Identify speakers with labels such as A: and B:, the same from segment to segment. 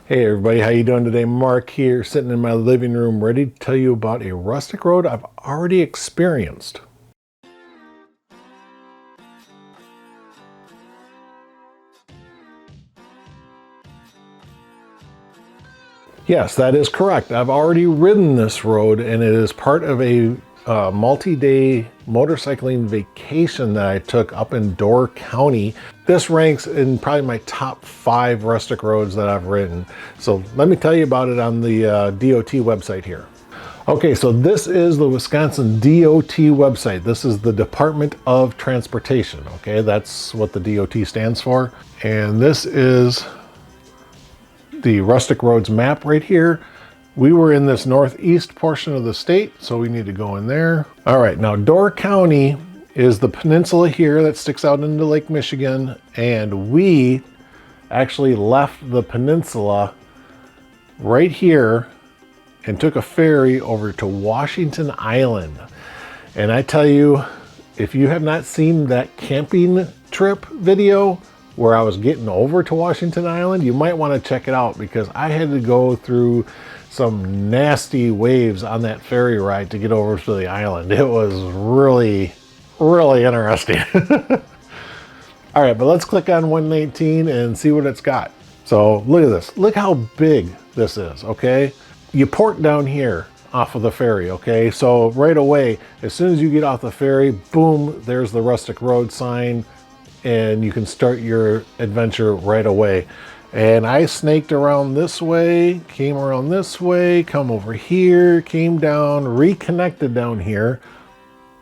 A: Hey everybody, how you doing today? Mark here, sitting in my living room, ready to tell you about a rustic road I've already experienced. Yes, that is correct. I've already ridden this road, and it is part of a multi-day motorcycling vacation that I took up in Door County. This ranks in probably my top 5 rustic roads that I've ridden. So let me tell you about it on the DOT website here. Okay, so this is the Wisconsin DOT website. This is the Department of Transportation, okay? That's what the DOT stands for. And this is the rustic roads map right here. We were in this northeast portion of the state, so we need to go in there. All right, now Door County is the peninsula here that sticks out into Lake Michigan, and we actually left the peninsula right here and took a ferry over to Washington Island. And I tell you, if you have not seen that camping trip video where I was getting over to Washington Island, you might want to check it out, because I had to go through some nasty waves on that ferry ride to get over to the island. It was really, really interesting. All right, but let's click on 119 and see what it's got. So look at this. Look how big this is, okay? You port down here off of the ferry, okay? So right away, as soon as you get off the ferry, boom, there's the rustic road sign, and you can start your adventure right away. And I snaked around this way, came around this way, come over here, came down, reconnected down here,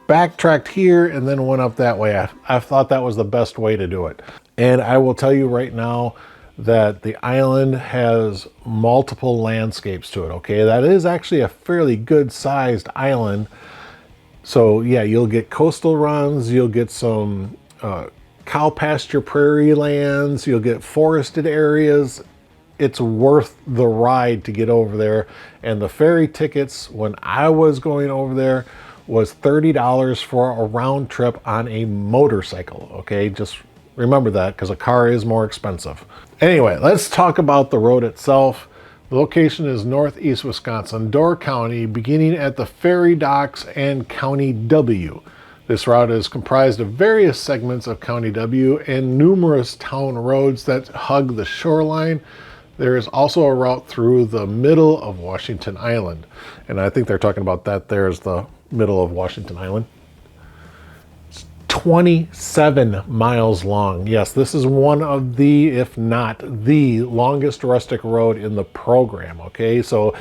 A: backtracked here, and then went up that way. I thought that was the best way to do it. And I will tell you right now that the island has multiple landscapes to it, okay? That is actually a fairly good sized island. So yeah, you'll get coastal runs, you'll get some cow pasture prairie lands, you'll get forested areas. It's worth the ride to get over there. And the ferry tickets, when I was going over there, was $30 for a round trip on a motorcycle, okay? Just remember that, because a car is more expensive. Anyway, let's talk about the road itself. The location is northeast Wisconsin, Door County, beginning at the ferry docks and County W. This route is comprised of various segments of County W and numerous town roads that hug the shoreline. There is also a route through the middle of Washington Island. And I think they're talking about that. There's the middle of Washington Island. It's 27 miles long. Yes, this is one of the, if not the longest rustic road in the program, okay? So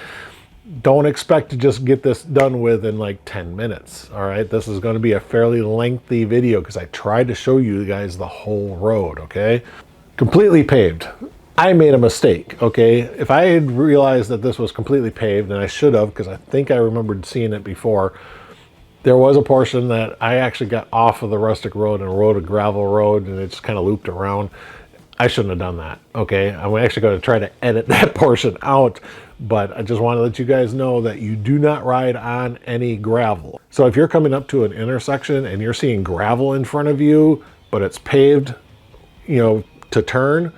A: don't expect to just get this done with in like 10 minutes, all right? This is going to be a fairly lengthy video because I tried to show you guys the whole road, okay? Completely paved. I made a mistake, okay? If I had realized that this was completely paved, and I should have, because I think I remembered seeing it before, there was a portion that I actually got off of the rustic road and rode a gravel road, and it just kind of looped around. I shouldn't have done that, okay? I'm actually going to try to edit that portion out, but I just want to let you guys know that you do not ride on any gravel. So if you're coming up to an intersection and you're seeing gravel in front of you, but it's paved, you know, to turn,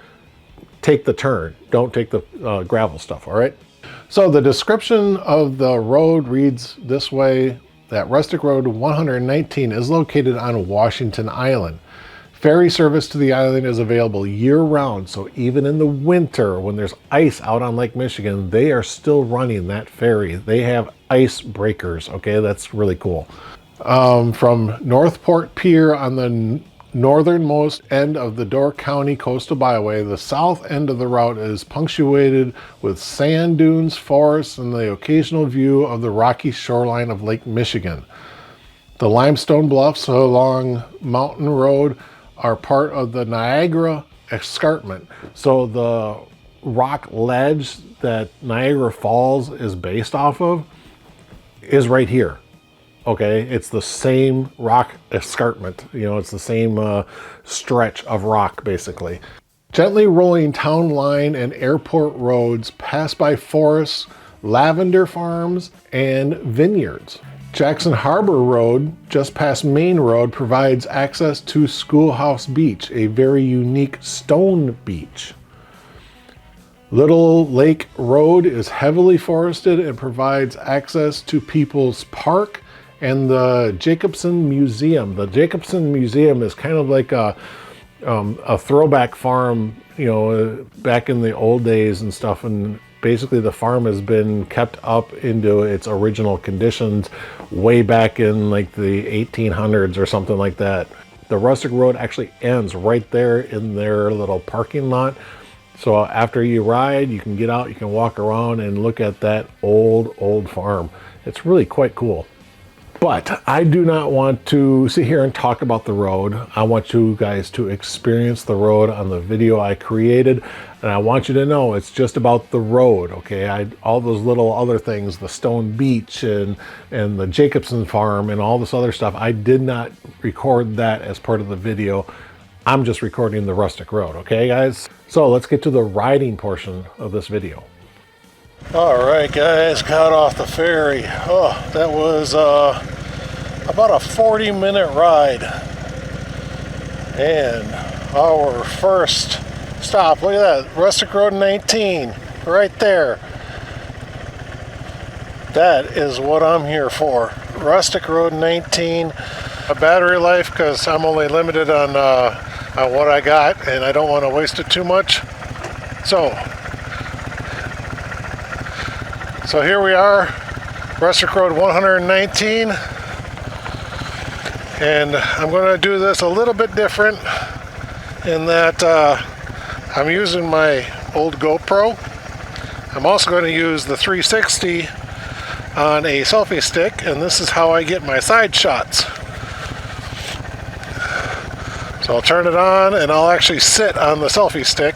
A: take the turn. Don't take the gravel stuff, all right? So the description of the road reads this way: that Rustic Road 119 is located on Washington Island. Ferry service to the island is available year-round, so even in the winter when there's ice out on Lake Michigan, they are still running that ferry. They have ice breakers, okay? That's really cool. From Northport Pier on the northernmost end of the Door County Coastal Byway, the south end of the route is punctuated with sand dunes, forests, and the occasional view of the rocky shoreline of Lake Michigan. The limestone bluffs along Mountain Road are part of the Niagara Escarpment. So the rock ledge that Niagara Falls is based off of is right here. Okay, it's the same rock escarpment. You know, it's the same stretch of rock, basically. Gently rolling town line and airport roads pass by forests, lavender farms, and vineyards. Jackson Harbor Road, just past Main Road, provides access to Schoolhouse Beach, a very unique stone beach. Little Lake Road is heavily forested and provides access to People's Park and the Jacobsen Museum. The Jacobsen Museum is kind of like a throwback farm, you know, back in the old days and stuff. And basically the farm has been kept up into its original conditions way back in like the 1800s or something like that. The Rustic Road actually ends right there in their little parking lot. So after you ride, you can get out, you can walk around and look at that old farm. It's really quite cool. But I do not want to sit here and talk about the road. I want you guys to experience the road on the video I created. And I want you to know it's just about the road, okay? All those little other things, the Stone Beach and the Jacobsen Farm and all this other stuff, I did not record that as part of the video. I'm just recording the Rustic Road, okay, guys? So let's get to the riding portion of this video. All right, guys, got off the ferry. Oh, that was about a 40-minute ride. And our first stop, look at that, Rustic Road 19, right there. That is what I'm here for. Rustic Road 19. A battery life, because I'm only limited on what I got, and I don't want to waste it too much. So here we are, Rustic Road 119, and I'm going to do this a little bit different in that I'm using my old GoPro. I'm also going to use the 360 on a selfie stick, and this is how I get my side shots. So I'll turn it on and I'll actually sit on the selfie stick.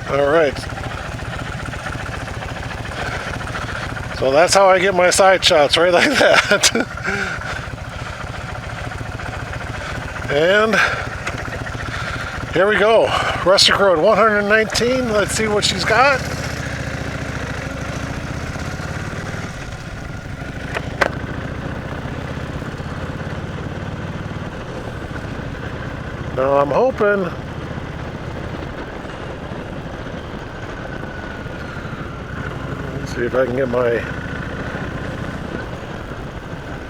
A: All right. So that's how I get my side shots, right like that. And here we go. Rustic Road 119. Let's see what she's got. Now I'm hoping see if I can get my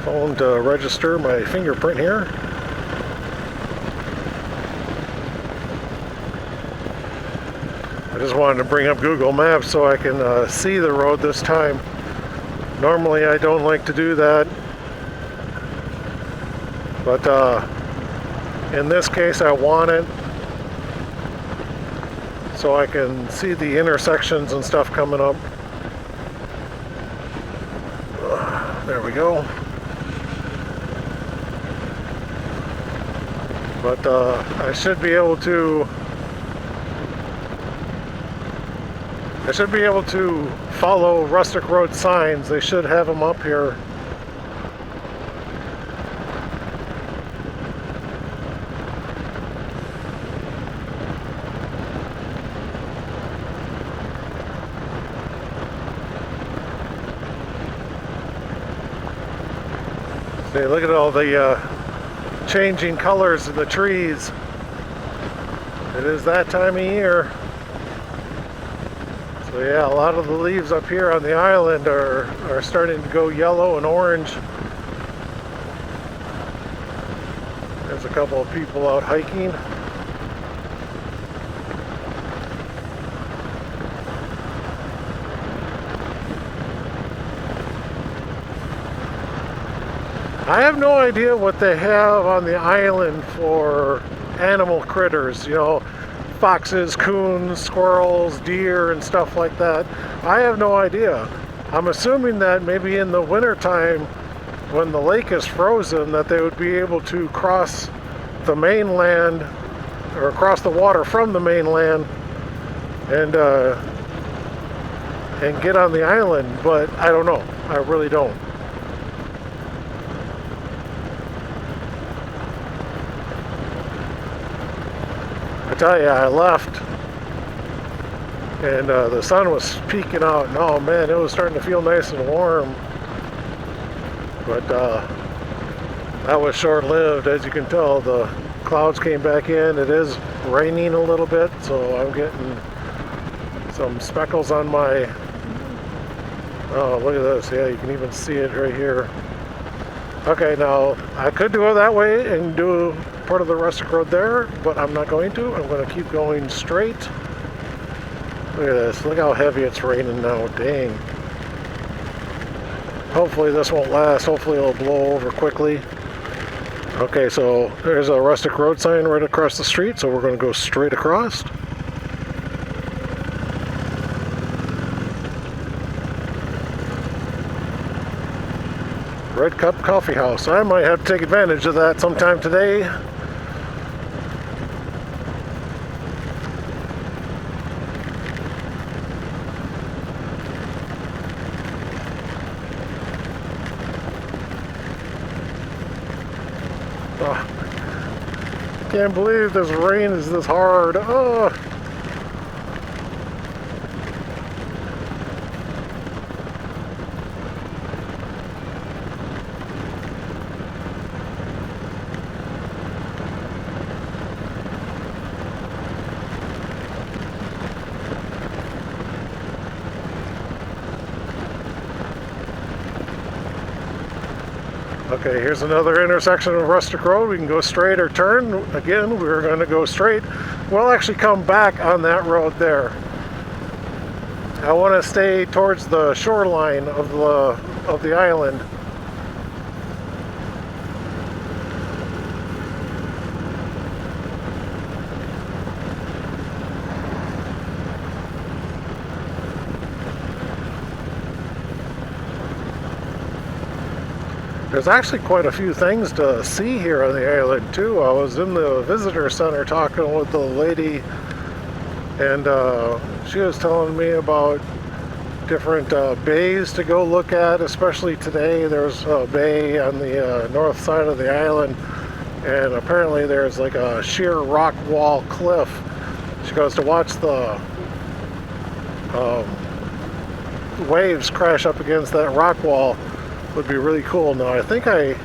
A: phone to register my fingerprint here. I just wanted to bring up Google Maps so I can see the road this time. Normally I don't like to do that, but in this case I want it so I can see the intersections and stuff coming up. There we go. But I should be able to follow Rustic Road signs. They should have them up here. Hey, look at all the changing colors of the trees. It is that time of year. So yeah, a lot of the leaves up here on the island are starting to go yellow and orange. There's a couple of people out hiking. I have no idea what they have on the island for animal critters, you know, foxes, coons, squirrels, deer, and stuff like that. I have no idea. I'm assuming that maybe in the wintertime, when the lake is frozen, that they would be able to cross the mainland, or across the water from the mainland, and get on the island, but I don't know. I really don't. I tell you, I left and the sun was peeking out, and oh man, it was starting to feel nice and warm. But that was short-lived. As you can tell, the clouds came back in. It is raining a little bit, so I'm getting some speckles on my, oh, look at this. Yeah, you can even see it right here. Okay, now I could do it that way and do part of the Rustic Road there, but I'm not going to. I'm going to keep going straight. Look at this. Look how heavy it's raining now. Dang. Hopefully this won't last. Hopefully it'll blow over quickly. Okay, so there's a Rustic Road sign right across the street, so we're going to go straight across. Red Cup Coffee House. I might have to take advantage of that sometime today. Oh, can't believe this rain is this hard. Oh. Okay, here's another intersection of Rustic Road. We can go straight or turn. Again, we're going to go straight. We'll actually come back on that road there. I want to stay towards the shoreline of the island. There's actually quite a few things to see here on the island too. I was in the visitor center talking with the lady, and she was telling me about different bays to go look at, especially today. There's a bay on the north side of the island, and apparently there's like a sheer rock wall cliff. She goes to watch the waves crash up against that rock wall. Would be really cool. Now I think I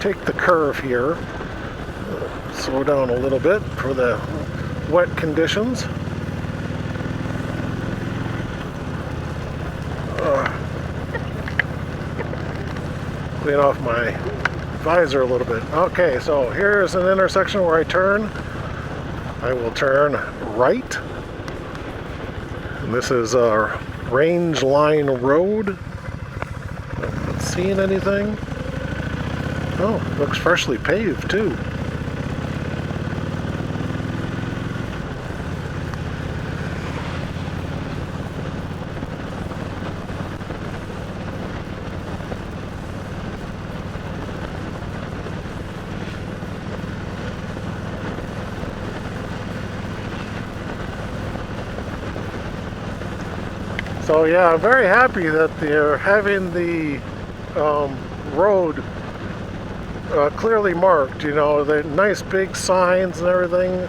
A: take the curve here, slow down a little bit for the wet conditions. Clean off my visor a little bit. Okay, so here's an intersection where I turn. I will turn right. And this is Range Line Road. Seeing anything? Oh, looks freshly paved too. So yeah, I'm very happy that they're having the road clearly marked, you know, the nice big signs and everything.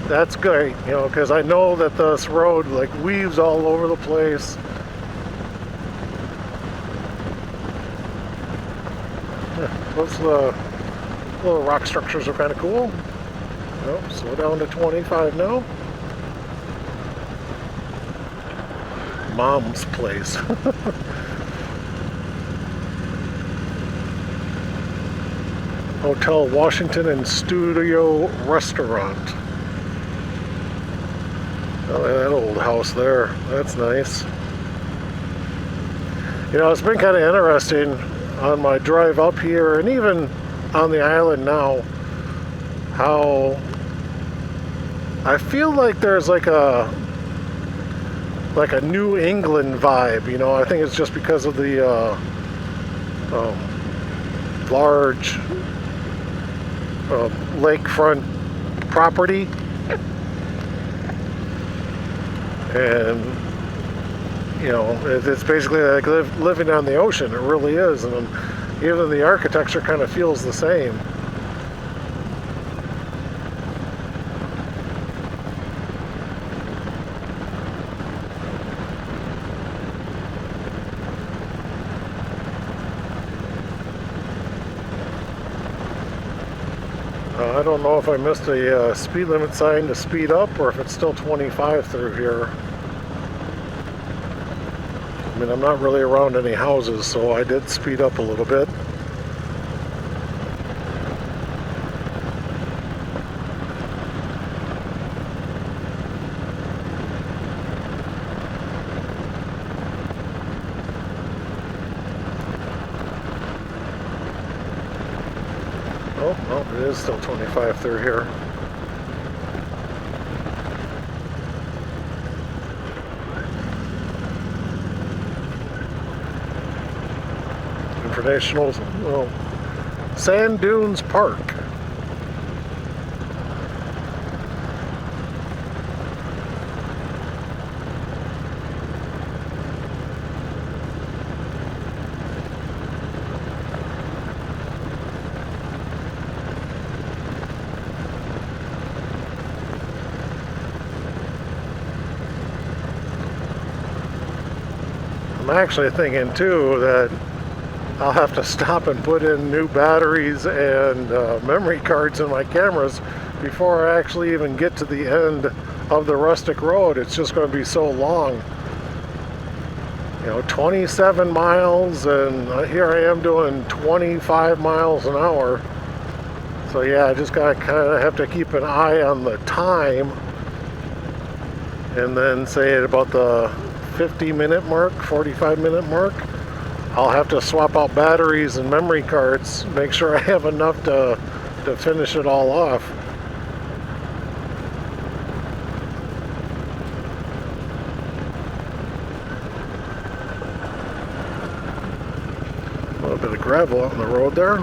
A: That's great, you know, because I know that this road like weaves all over the place. Those little rock structures are kind of cool. Oh, slow down to 25 now. Mom's place. Hotel Washington and Studio Restaurant. Oh, that old house there. That's nice. You know, it's been kind of interesting on my drive up here and even on the island now, how I feel like there's like a New England vibe, you know. I think it's just because of the large lakefront property, and you know, it's basically like living on the ocean. It really is, and even the architecture kind of feels the same. I don't know if I missed a speed limit sign to speed up or if it's still 25 through here. I mean, I'm not really around any houses, so I did speed up a little bit. Oh, no, it is still 25 through here. Informational, well, Sand Dunes Park. I'm actually thinking too that I'll have to stop and put in new batteries and memory cards in my cameras before I actually even get to the end of the Rustic Road. It's just going to be so long. You know, 27 miles, and here I am doing 25 miles an hour. So yeah, I just gotta kind of have to keep an eye on the time, and then say at about the 50-minute mark, 45-minute mark, I'll have to swap out batteries and memory cards, make sure I have enough to finish it all off. A little bit of gravel out on the road there.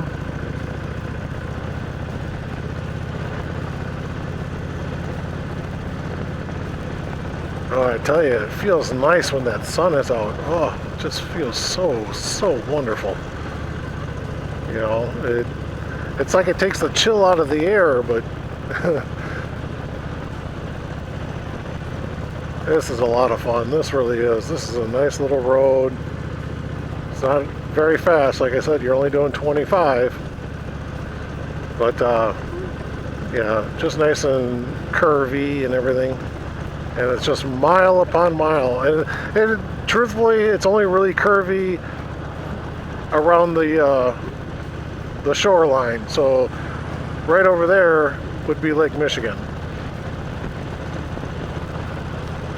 A: Oh, I tell you, it feels nice when that sun is out. Oh, it just feels so wonderful. You know, it's like it takes the chill out of the air, but this is a lot of fun. This really is. This is a nice little road. It's not very fast. Like I said, you're only doing 25. But, yeah, just nice and curvy and everything. And it's just mile upon mile, and truthfully, it's only really curvy around the shoreline. So right over there would be Lake Michigan.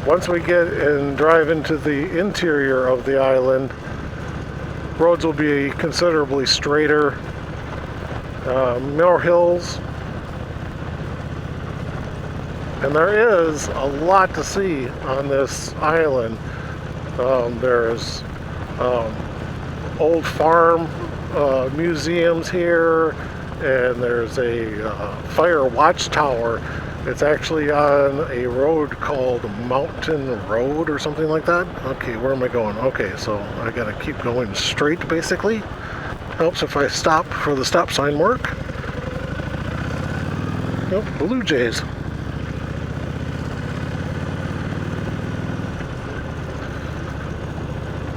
A: Once we get and drive into the interior of the island, roads will be considerably straighter, more hills. And there is a lot to see on this island. There's old farm museums here, and there's a fire watchtower. It's actually on a road called Mountain Road or something like that. Okay, where am I going? Okay, so I gotta keep going straight basically. Helps if I stop for the stop sign mark. Nope, Blue Jays.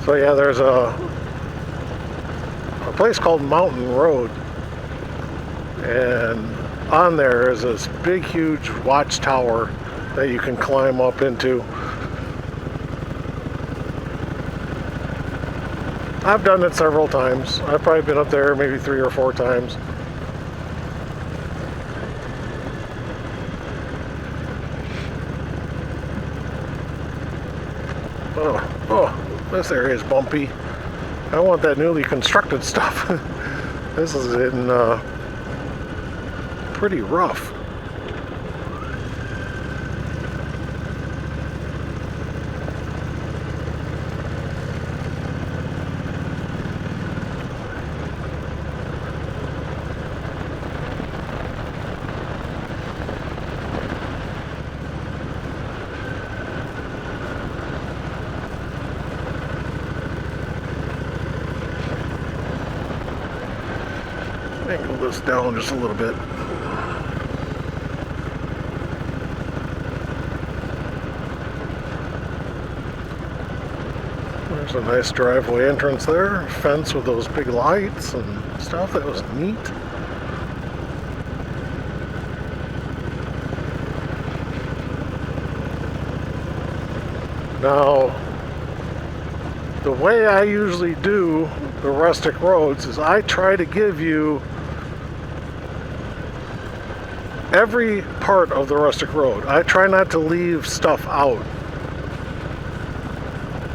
A: So yeah, there's a place called Mountain Road, and on there is this big huge watchtower that you can climb up into. I've done it several times. I've probably been up there maybe 3 or 4 times. Oh, this area is bumpy. I want that newly constructed stuff. This is in pretty rough. Angle this down just a little bit. There's a nice driveway entrance there, fence with those big lights and stuff. That was neat. Now, the way I usually do the rustic roads is I try to give you every part of the rustic road. I try not to leave stuff out.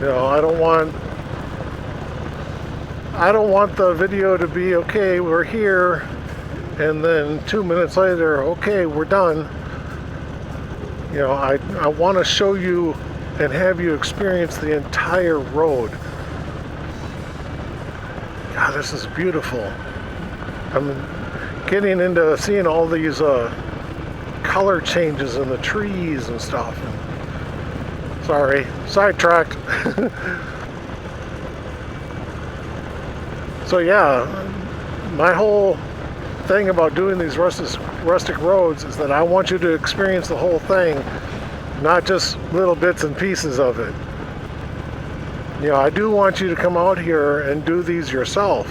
A: You know, I don't want the video to be, okay, we're here, and then 2 minutes later, okay, we're done. You know, I want to show you and have you experience the entire road. God, this is beautiful. I'm getting into seeing all these color changes in the trees and stuff. Sorry, sidetracked. So yeah, my whole thing about doing these rustic roads is that I want you to experience the whole thing, not just little bits and pieces of it. You know, I do want you to come out here and do these yourself.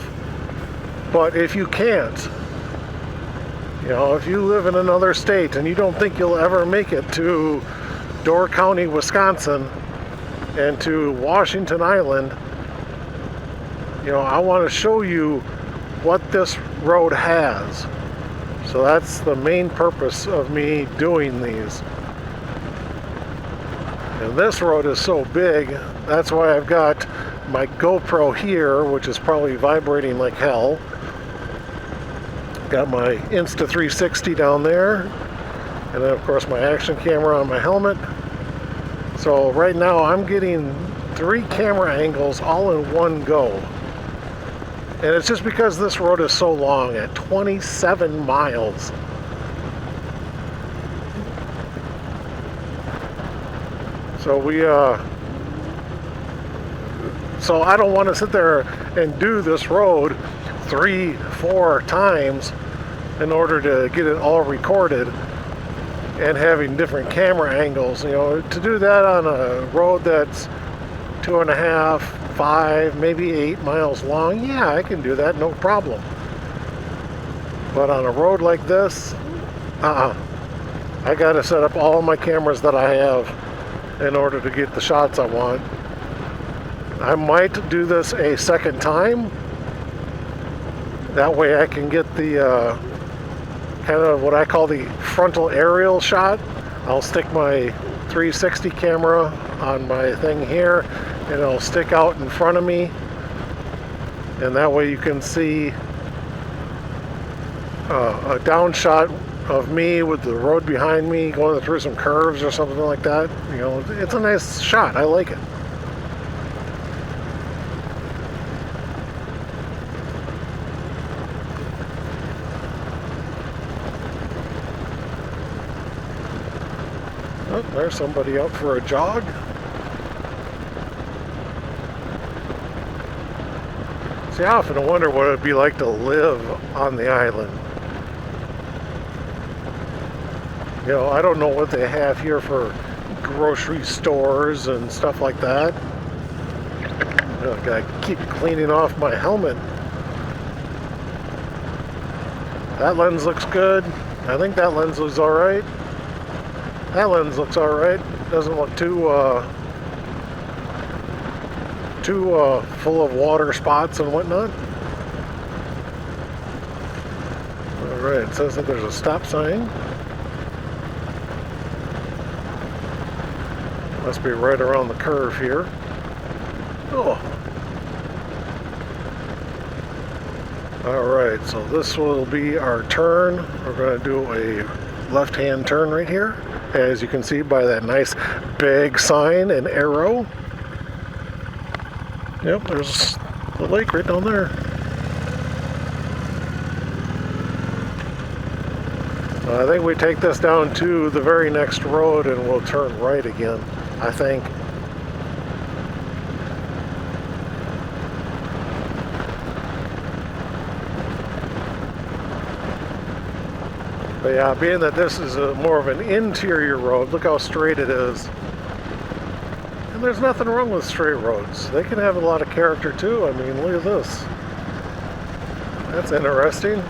A: But if you can't, you know, if you live in another state and you don't think you'll ever make it to Door County, Wisconsin, and to Washington Island, you know, I want to show you what this road has. So that's the main purpose of me doing these. And this road is so big, that's why I've got my GoPro here, which is probably vibrating like hell. Got my Insta360 down there, and then of course my action camera on my helmet. So right now I'm getting 3 camera angles all in one go. And it's just because this road is so long, at 27 miles. So I don't want to sit there and do this road 3-4 times in order to get it all recorded and having different camera angles. You know, to do that on a road that's 2.5, 5, maybe 8 miles long, yeah, I can do that, no problem. But on a road like this, I gotta set up all my cameras that I have in order to get the shots I want. I might do this a second time. That way I can get the kind of what I call the frontal aerial shot. I'll stick my 360 camera on my thing here, and it'll stick out in front of me, and that way you can see a down shot of me with the road behind me going through some curves or something like that. You know, it's a nice shot. I like it. Oh, there's somebody out for a jog. See, I often wonder what it'd be like to live on the island. You know, I don't know what they have here for grocery stores and stuff like that. You know, I gotta keep cleaning off my helmet. That lens looks good. I think that lens looks alright. That lens looks alright. Doesn't look too full of water spots and whatnot. Alright, it says that there's a stop sign. Must be right around the curve here. Oh. Alright, so this will be our turn. We're going to do a left-hand turn right here, as you can see by that nice big sign and arrow. Yep, there's the lake right down there. I think we take this down to the very next road and we'll turn right again, I think. But yeah, being that this is more of an interior road, look how straight it is. And there's nothing wrong with straight roads. They can have a lot of character too. I mean, look at this. That's interesting.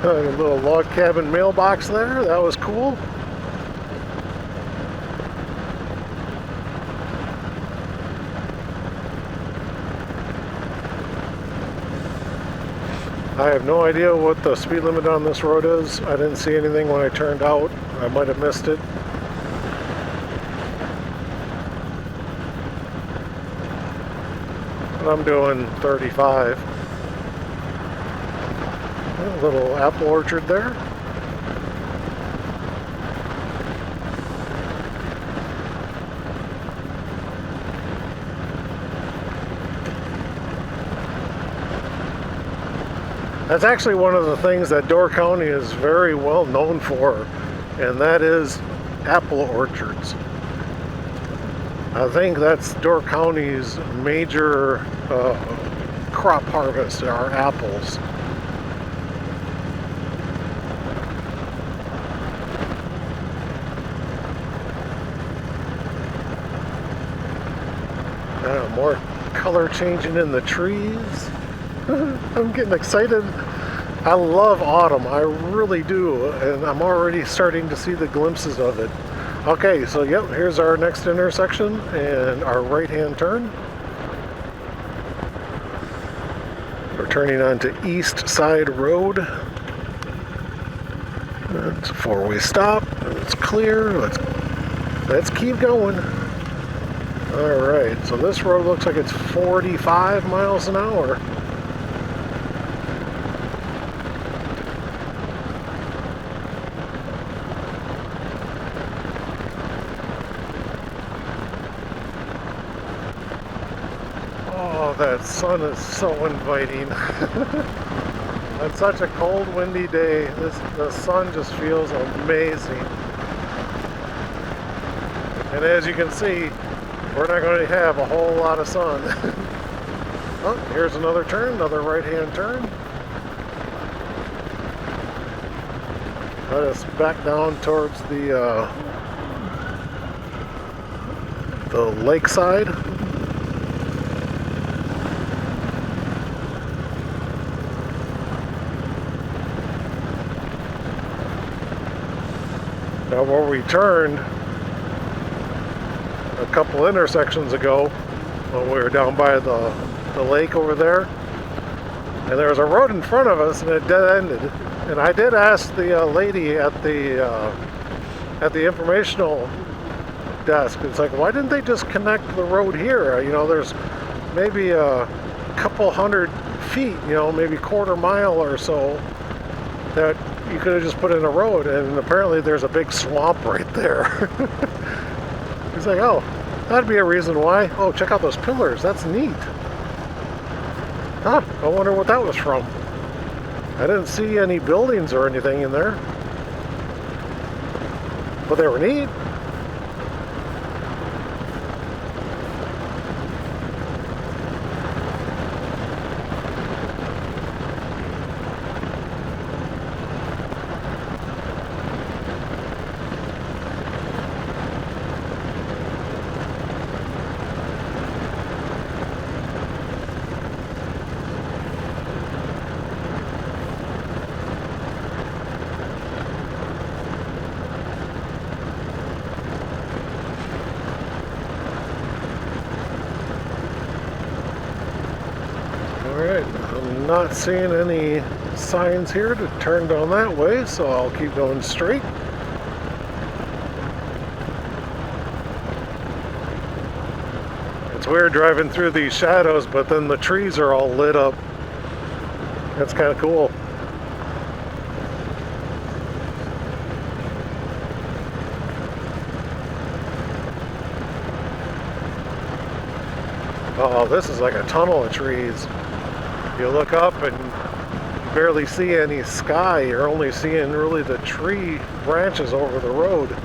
A: A little log cabin mailbox there. That was cool. I have no idea what the speed limit on this road is. I didn't see anything when I turned out. I might have missed it. But I'm doing 35. A little apple orchard there. That's actually one of the things that Door County is very well known for, and that is apple orchards. I think that's Door County's major crop harvest are apples. More color changing in the trees. I'm getting excited. I love autumn, I really do, and I'm already starting to see the glimpses of it. Okay, so yep, here's our next intersection and our right-hand turn. We're turning onto East Side Road. It's a four-way stop. It's clear. Let's keep going. All right, so this road looks like it's 45 miles an hour. That sun is so inviting. On such a cold, windy day, the sun just feels amazing. And as you can see, we're not going to have a whole lot of sun. Oh, here's another turn, another right-hand turn. Let us back down towards the lakeside. Now where we turned a couple intersections ago, when we were down by the lake over there, and there was a road in front of us and it dead-ended. And I did ask the lady at the informational desk, it's like, why didn't they just connect the road here? You know, there's maybe a couple hundred feet, you know, maybe quarter mile or so that you could have just put in a road, and apparently there's a big swamp right there. He's like, oh, that'd be a reason why. Oh, check out those pillars, that's neat. Huh, I wonder what that was from. I didn't see any buildings or anything in there, but they were neat. I'm not seeing any signs here to turn down that way, so I'll keep going straight. It's weird driving through these shadows, but then the trees are all lit up. That's kind of cool. Oh, this is like a tunnel of trees. You look up and you barely see any sky. You're only seeing really the tree branches over the road.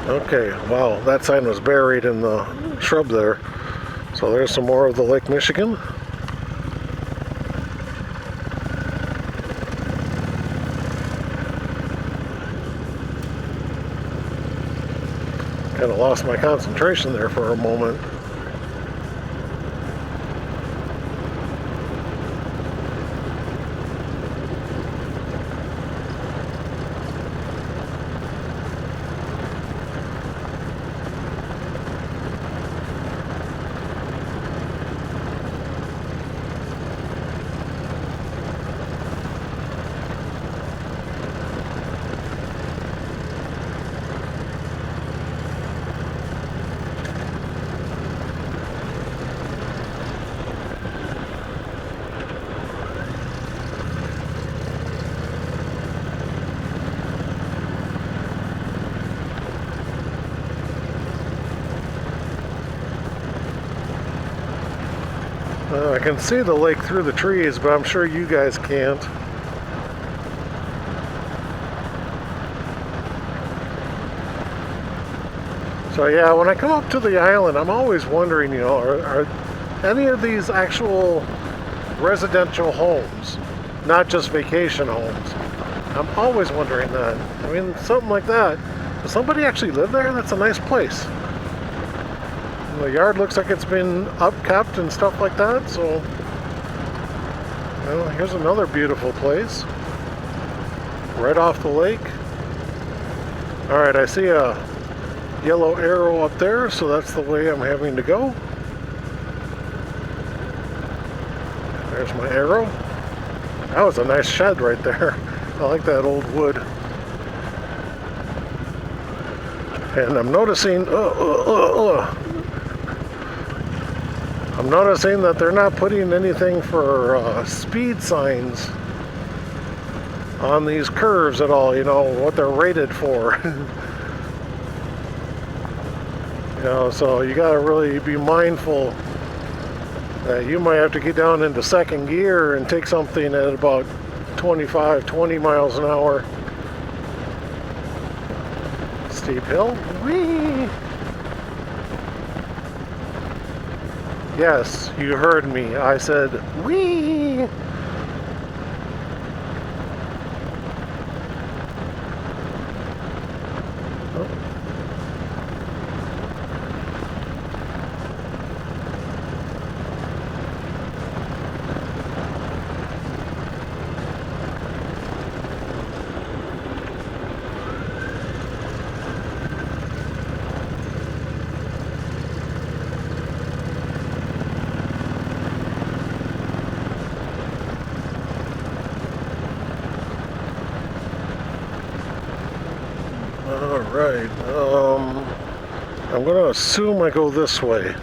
A: Okay, wow, that sign was buried in the shrub there. So there's some more of the Lake Michigan. Kind of lost my concentration there for a moment. I can see the lake through the trees, but I'm sure you guys can't. So yeah, when I come up to the island, I'm always wondering, you know, are any of these actual residential homes, not just vacation homes? I'm always wondering that. I mean, something like that. Does somebody actually live there? That's a nice place. The yard looks like it's been upkept and stuff like that, so, well, here's another beautiful place. Right off the lake. Alright, I see a yellow arrow up there, so that's the way I'm having to go. There's my arrow. That was a nice shed right there. I like that old wood. And I'm noticing, I'm noticing that they're not putting anything for speed signs on these curves at all, you know, what they're rated for. You know, so you gotta really be mindful that you might have to get down into second gear and take something at about 25, 20 miles an hour. Steep hill. Whee! Yes, you heard me. I said, whee! Alright, I'm going to assume I go this way,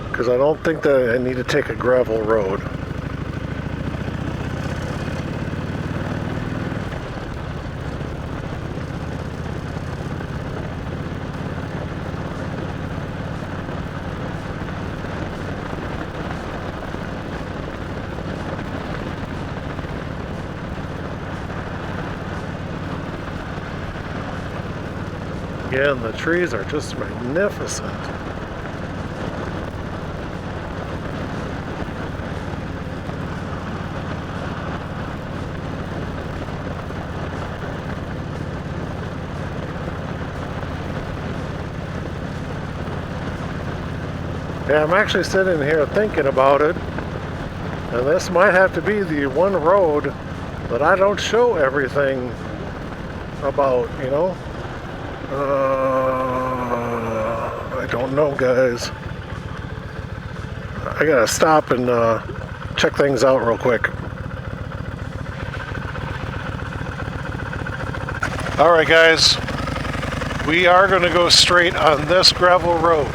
A: because I don't think that I need to take a gravel road. Again, the trees are just magnificent. Yeah, I'm actually sitting here thinking about it, and this might have to be the one road that I don't show everything about, you know? I don't know, guys. I gotta stop and check things out real quick. Alright, guys. We are gonna go straight on this gravel road.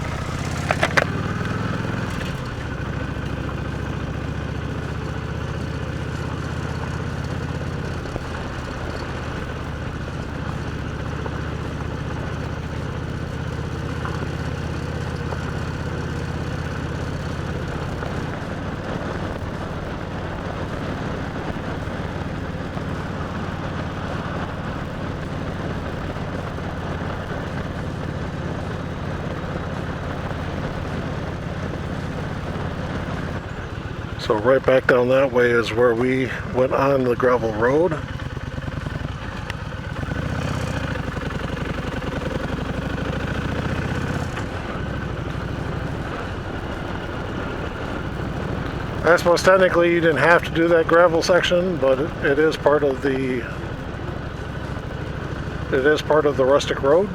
A: So right back down that way is where we went on the gravel road. I suppose technically you didn't have to do that gravel section, but it is part of the Rustic Road.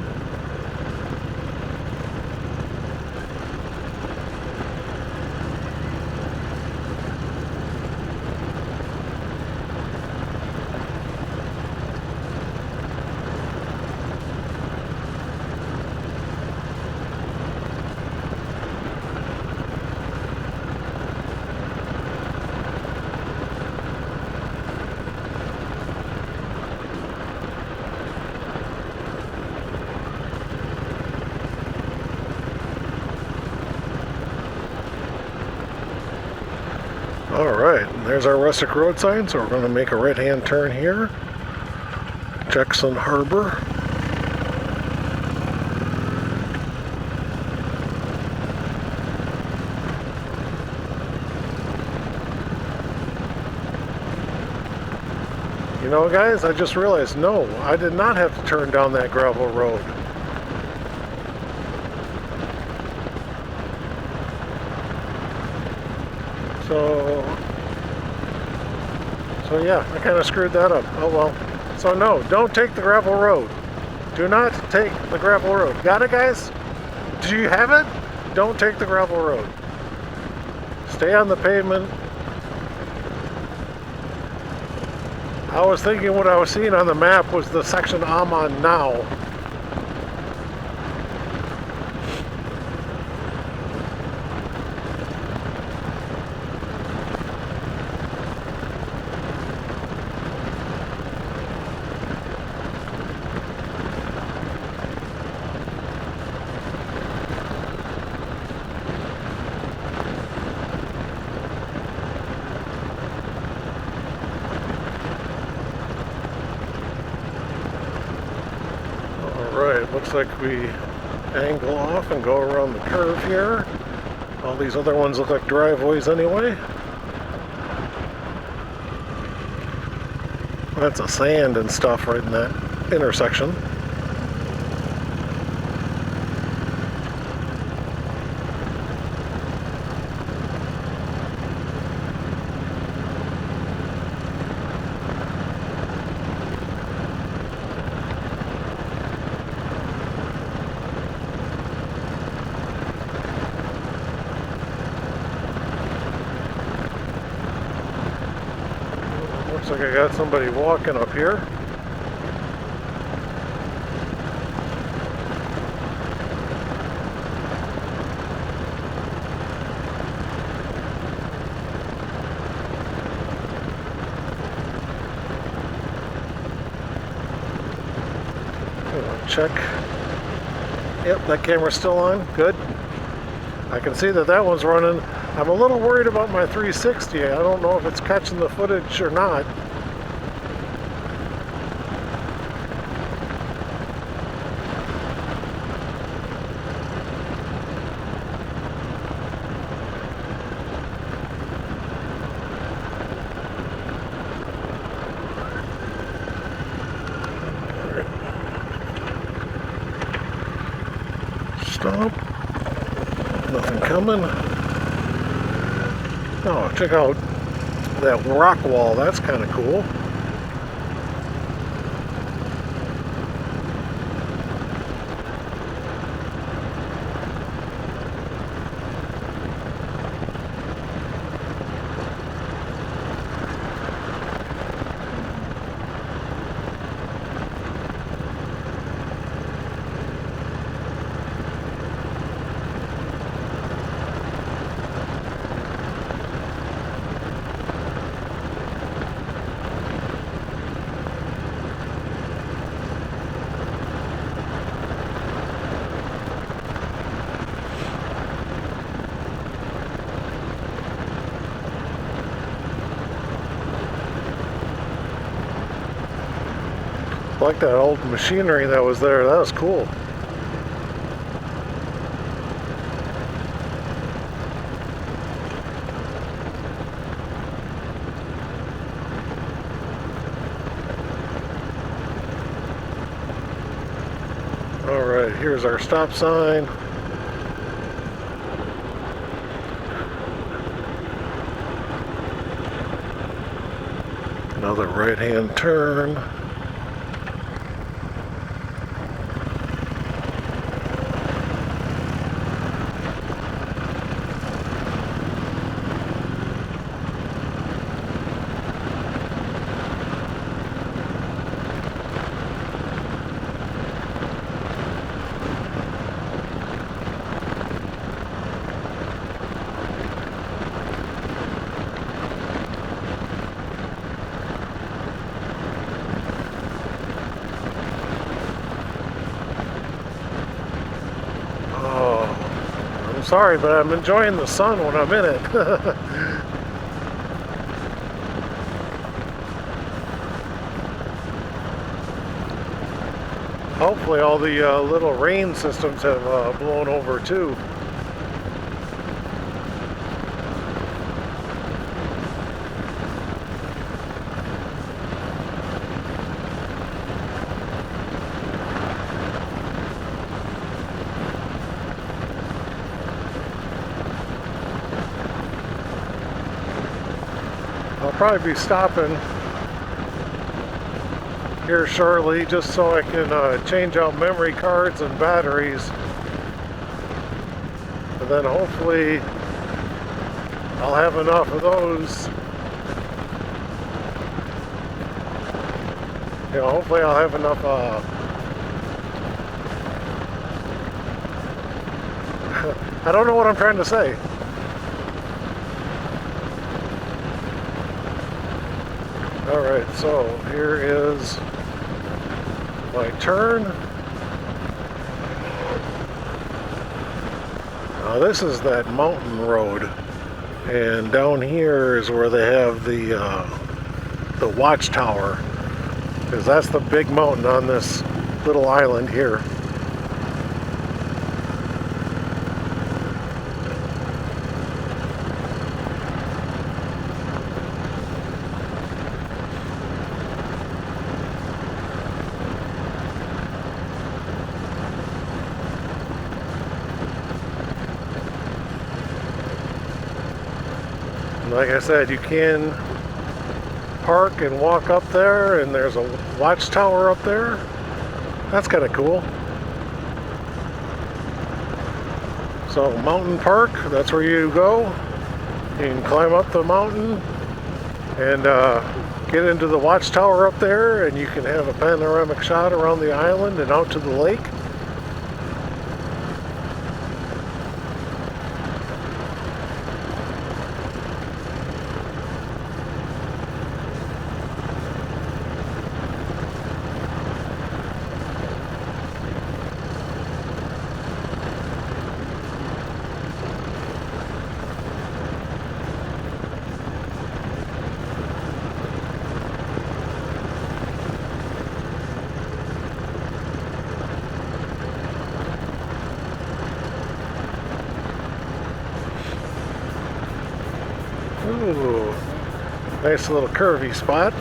A: There's our Rustic Road sign, so we're going to make a right-hand turn here. Jackson Harbor. You know, guys, I just realized, no, I did not have to turn down that gravel road. So yeah, I kind of screwed that up. Oh well. So no, don't take the gravel road. Do not take the gravel road. Got it, guys? Do you have it? Don't take the gravel road. Stay on the pavement. I was thinking what I was seeing on the map was the section I'm on now. Alright, looks like we angle off and go around the curve here. All these other ones look like driveways anyway. That's a sand and stuff right in that intersection. Looks like I got somebody walking up here. Check. Yep, that camera's still on. Good. I can see that that one's running. I'm a little worried about my 360. I don't know if it's catching the footage or not. Stop. Nothing coming. Oh, check out that rock wall. That's kind of cool. I like that old machinery that was there. That was cool. Alright, here's our stop sign. Another right-hand turn. Sorry, but I'm enjoying the sun when I'm in it. Hopefully all the little rain systems have blown over too. I'll probably be stopping here shortly just so I can change out memory cards and batteries, and then hopefully I'll have enough of those. You know, hopefully I'll have enough I don't know what I'm trying to say. Alright, so here is my turn. Now this is that mountain road, and down here is where they have the watchtower, because that's the big mountain on this little island here. Like I said, you can park and walk up there, and there's a watchtower up there. That's kind of cool. So Mountain Park, that's where you go. You can climb up the mountain and get into the watchtower up there, and you can have a panoramic shot around the island and out to the lake. Ooh, nice little curvy spot.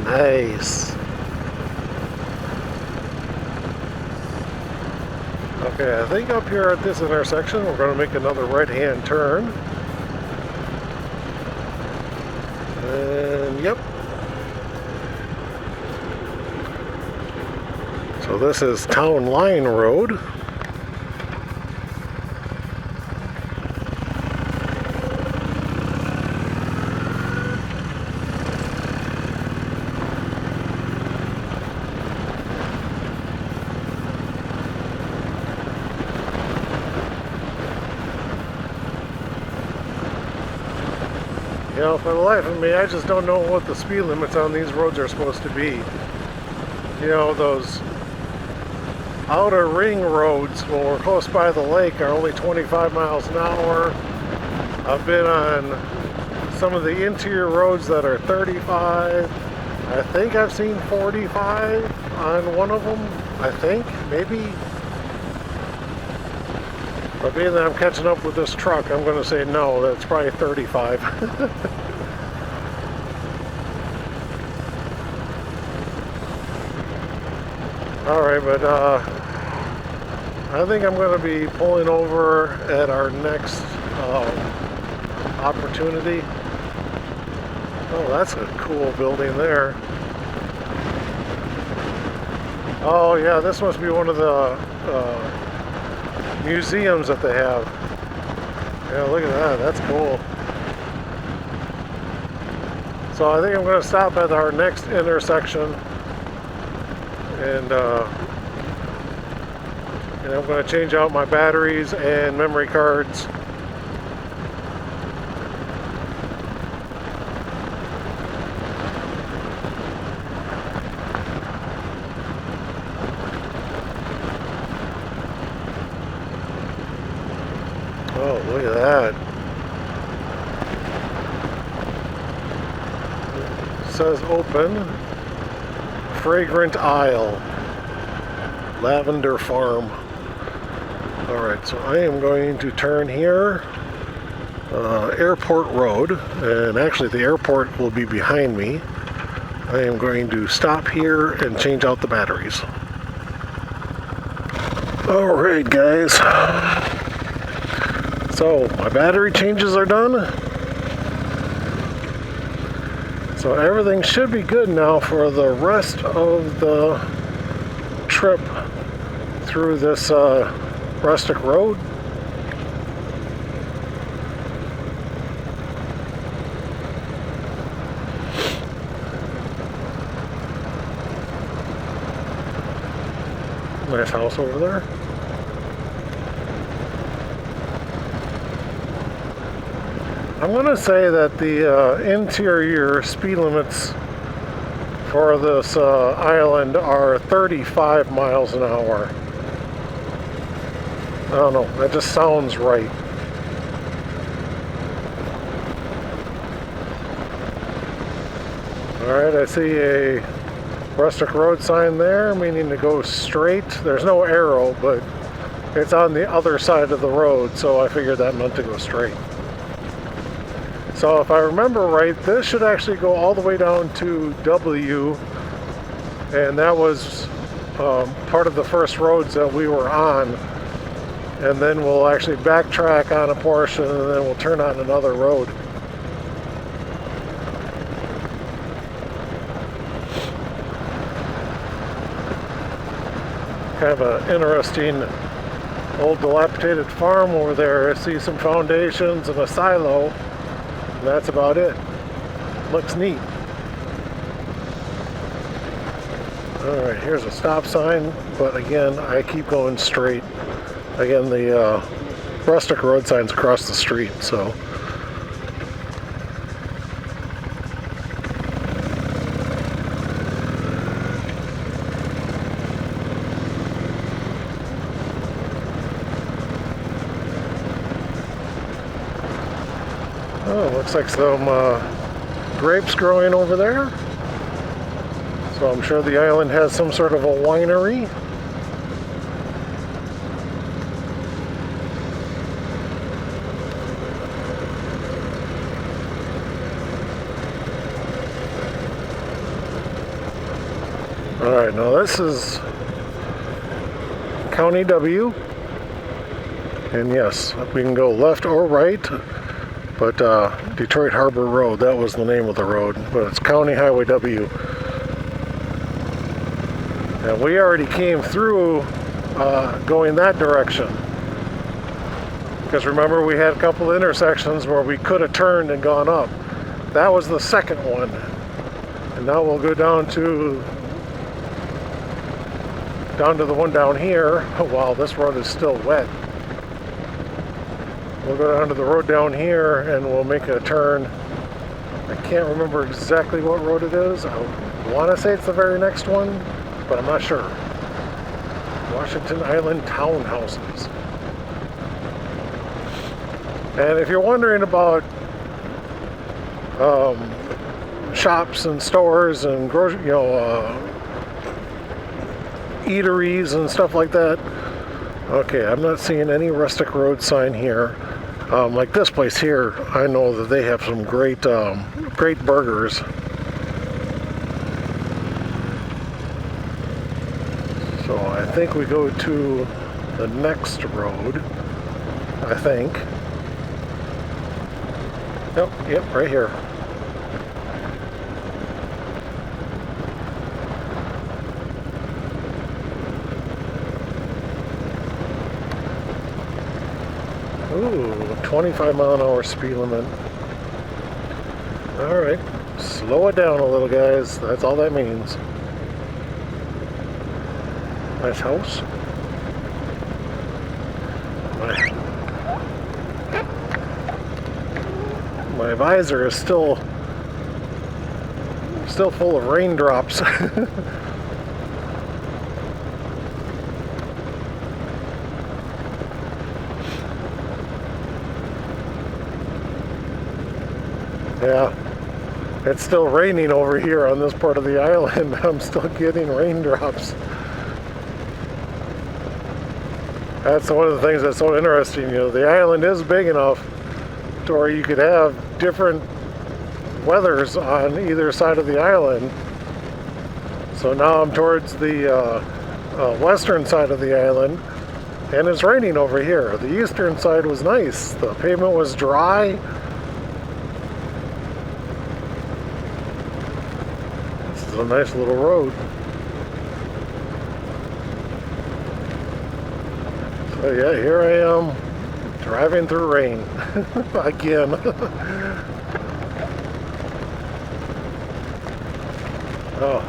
A: Nice. Okay, I think up here at this intersection we're going to make another right-hand turn. And yep. So this is Town Line Road. You know, for the life of me, I just don't know what the speed limits on these roads are supposed to be. You know, those outer ring roads when we're close by the lake are only 25 miles an hour. I've been on some of the interior roads that are 35. I think I've seen 45 on one of them. I think, maybe. But being that I'm catching up with this truck, I'm going to say no, that's probably 35. Alright, but I think I'm going to be pulling over at our next opportunity. Oh, that's a cool building there. Oh yeah, this must be one of the museums that they have. Yeah, look at that, that's cool. So I think I'm going to stop at our next intersection and you And I'm going to change out my batteries and memory cards. Oh, look at that. It says open. Fragrant aisle. Lavender farm. Alright, so I am going to turn here. Airport Road. And actually the airport will be behind me. I am going to stop here and change out the batteries. Alright guys. So my battery changes are done. So everything should be good now for the rest of the trip through this Rustic Road. Nice house over there. I'm going to say that the interior speed limits for this island are 35 miles an hour. I don't know, that just sounds right. Alright, I see a Rustic Road sign there, meaning to go straight. There's no arrow, but it's on the other side of the road, so I figured that meant to go straight. So if I remember right, this should actually go all the way down to W, and that was part of the first roads that we were on. And then we'll actually backtrack on a portion, and then we'll turn on another road. Kind of an interesting old dilapidated farm over there. I see some foundations and a silo, and that's about it. Looks neat. Alright, here's a stop sign, but again, I keep going straight. Again, the Rustic Road sign's across the street, so. Oh, looks like some grapes growing over there. So I'm sure the island has some sort of a winery. Alright, now this is County W, and yes, we can go left or right, but Detroit Harbor Road, that was the name of the road, but it's County Highway W. And we already came through going that direction, because remember we had a couple intersections where we could have turned and gone up. That was the second one, and now we'll go down to the one down here. While this road is still wet, we'll go down to the road down here and we'll make a turn. I can't remember exactly what road it is. I want to say it's the very next one, but I'm not sure. Washington Island Townhouses. And if you're wondering about shops and stores and grocery, eateries and stuff like that. Okay, I'm not seeing any Rustic Road sign here. Like this place here, I know that they have some great burgers. So I think we go to the next road, I think. Yep, right here. Ooh, 25 mile an hour speed limit. Alright, slow it down a little, guys. That's all that means. Nice house. My visor is still full of raindrops. Yeah, it's still raining over here on this part of the island. I'm still getting raindrops. That's one of the things that's so interesting. You know, the island is big enough to where you could have different weathers on either side of the island. So now I'm towards the western side of the island, and it's raining over here. The eastern side was nice. The pavement was dry. This is a nice little road. So yeah, here I am driving through rain again. Oh,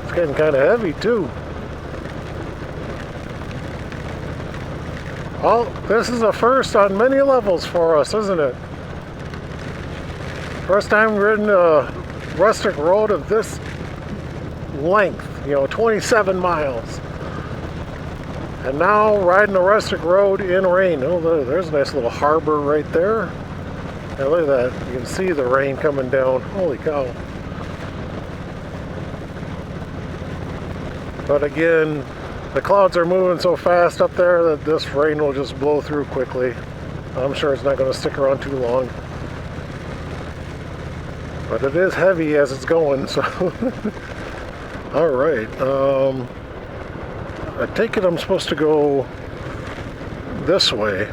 A: it's getting kind of heavy too. Well, this is a first on many levels for us, isn't it? First time ridden a Rustic Road of this length, 27 miles. And now riding a Rustic Road in rain. Oh, there's a nice little harbor right there. And look at that, you can see the rain coming down. Holy cow. But again, the clouds are moving so fast up there that this rain will just blow through quickly. I'm sure it's not going to stick around too long. But it is heavy as it's going, so. Alright, I take it I'm supposed to go this way.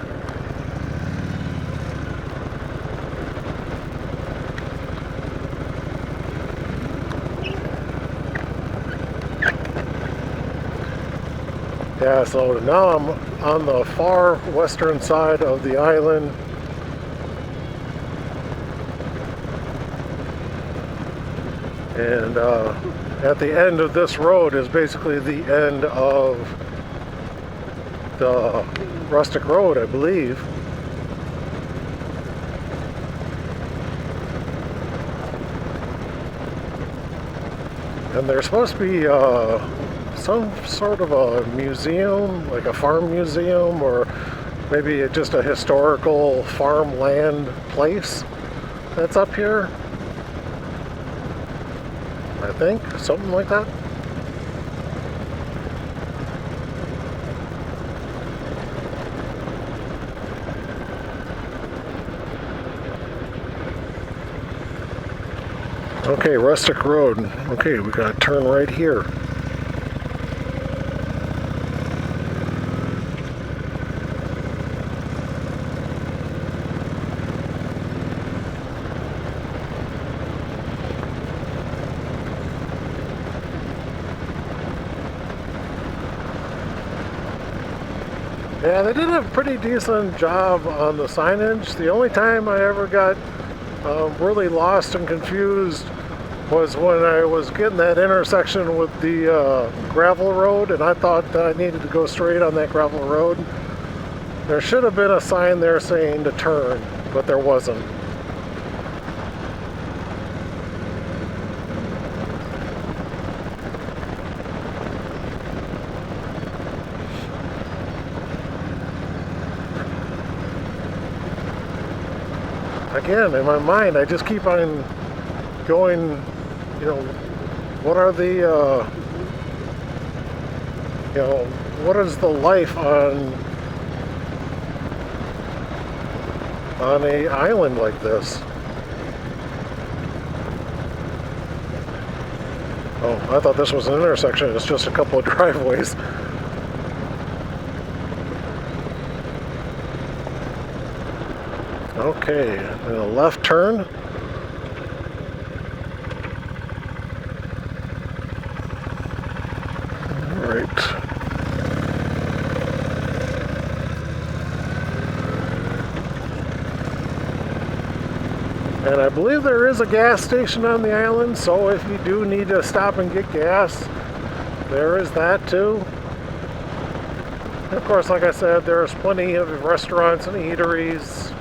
A: Yeah, so now I'm on the far western side of the island. And at the end of this road is basically the end of the Rustic Road, I believe. And there's supposed to be some sort of a museum, like a farm museum, or maybe just a historical farmland place that's up here. I think, something like that. Okay, Rustic Road. Okay, we gotta turn right here. Yeah, they did a pretty decent job on the signage. The only time I ever got really lost and confused was when I was getting that intersection with the gravel road, and I thought that I needed to go straight on that gravel road. There should have been a sign there saying to turn, but there wasn't. Again, in my mind, I just keep on going, what are the, what is the life on a island like this? Oh, I thought this was an intersection. It's just a couple of driveways. Okay, and a left turn. All right. And I believe there is a gas station on the island, so if you do need to stop and get gas, there is that too. Of course, like I said, there's plenty of restaurants and eateries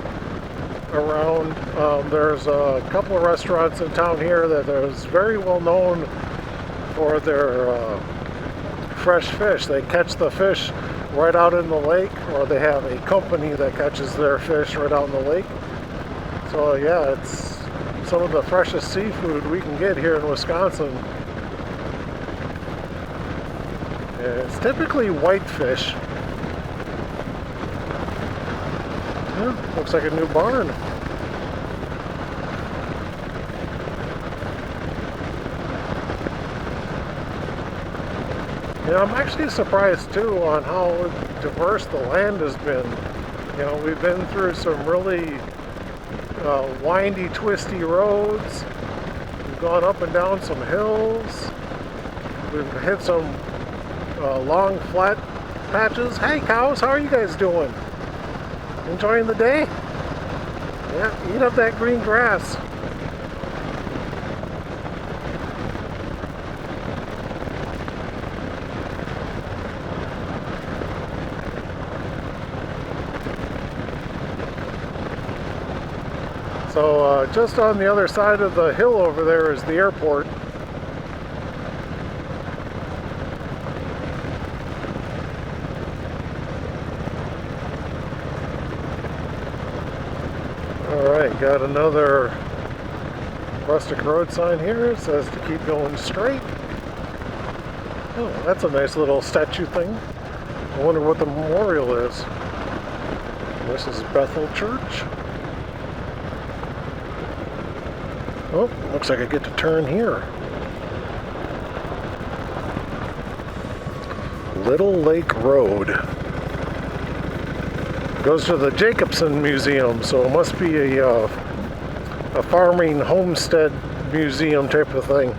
A: around. There's a couple of restaurants in town here that is very well known for their fresh fish. They catch the fish right out in the lake, or they have a company that catches their fish right out in the lake. So yeah, it's some of the freshest seafood we can get here in Wisconsin. It's typically whitefish. Yeah, looks like a new barn. Yeah, I'm actually surprised too on how diverse the land has been. You know, we've been through some really windy, twisty roads. We've gone up and down some hills. We've hit some long, flat patches. Hey cows, how are you guys doing? Enjoying the day? Yeah, eat up that green grass. So just on the other side of the hill over there is the airport. Alright, got another Rustic Road sign here. It says to keep going straight. Oh, that's a nice little statue thing. I wonder what the memorial is. This is Bethel Church. Oh, looks like I get to turn here. Little Lake Road. Goes to the Jacobsen Museum, so it must be a farming homestead museum type of thing.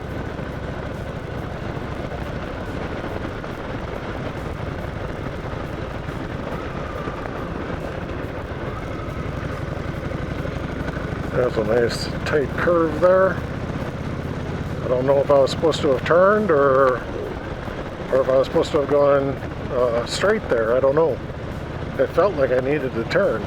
A: There's a nice tight curve there. I don't know if I was supposed to have turned or if I was supposed to have gone straight there. I don't know. It felt like I needed to turn.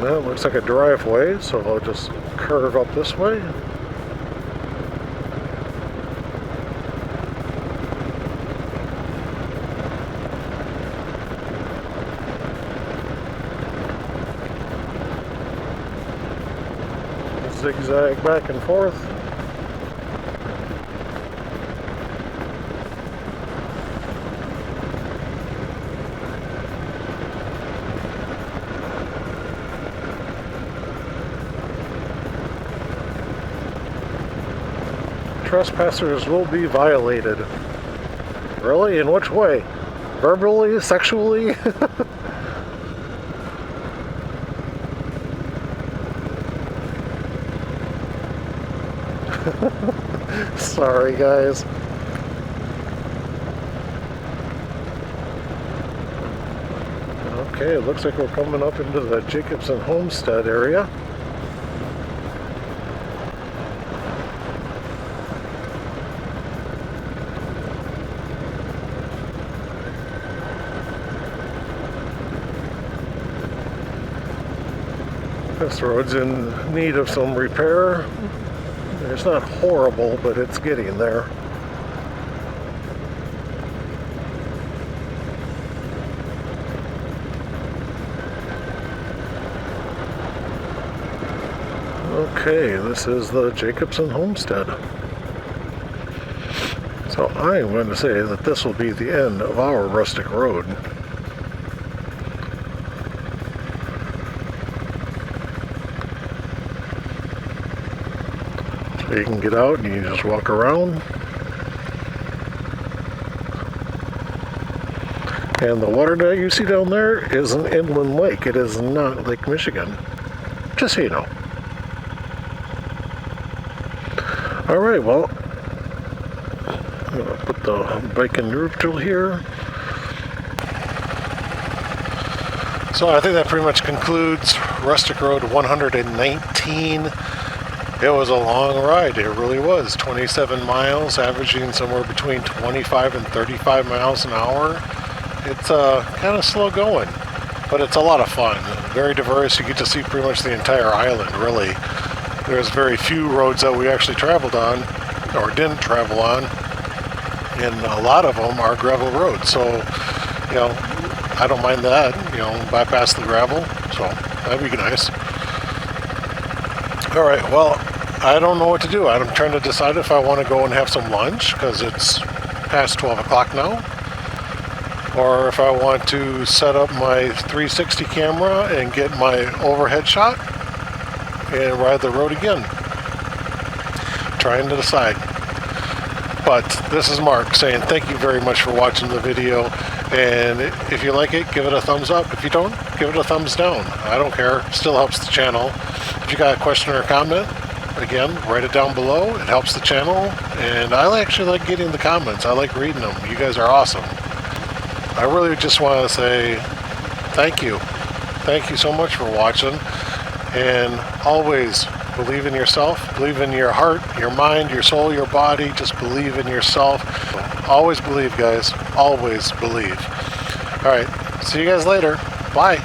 A: That looks like a driveway, so I'll just curve up this way. Zigzag back and forth. Trespassers will be violated. Really? In which way? Verbally? Sexually? Sorry, guys. Okay, it looks like we're coming up into the Jacobsen homestead area. This road's in need of some repair. It's not horrible, but it's getting there. Okay, this is the Jacobsen homestead. So I'm going to say that this will be the end of our Rustic Road. You can get out and you just walk around. And the water that you see down there is an inland lake. It is not Lake Michigan. Just so you know. Alright, well, I'm going to put the bike in neutral here. So I think that pretty much concludes Rustic Road 119. It was a long ride, it really was. 27 miles, averaging somewhere between 25 and 35 miles an hour. It's kind of slow going, but it's a lot of fun. Very diverse. You get to see pretty much the entire island, really. There's very few roads that we actually traveled on, or didn't travel on, and a lot of them are gravel roads. So, you know, I don't mind that, you know, bypass the gravel, so that'd be nice. All right, well, I don't know what to do. I'm trying to decide if I want to go and have some lunch, because it's past 12 o'clock now, or if I want to set up my 360 camera and get my overhead shot and ride the road again. Trying to decide. But this is Mark saying thank you very much for watching the video, and if you like it, give it a thumbs up. If you don't, give it a thumbs down. I don't care. Still helps the channel. If you got a question or a comment, again, write it down below. It helps the channel, and I actually like getting the comments. I like reading them. You guys are awesome. I really just want to say thank you. Thank you so much for watching, and always believe in yourself, believe in your heart, your mind, your soul, your body. Just believe in yourself. Always believe, guys. Always believe. All right. See you guys later. Bye.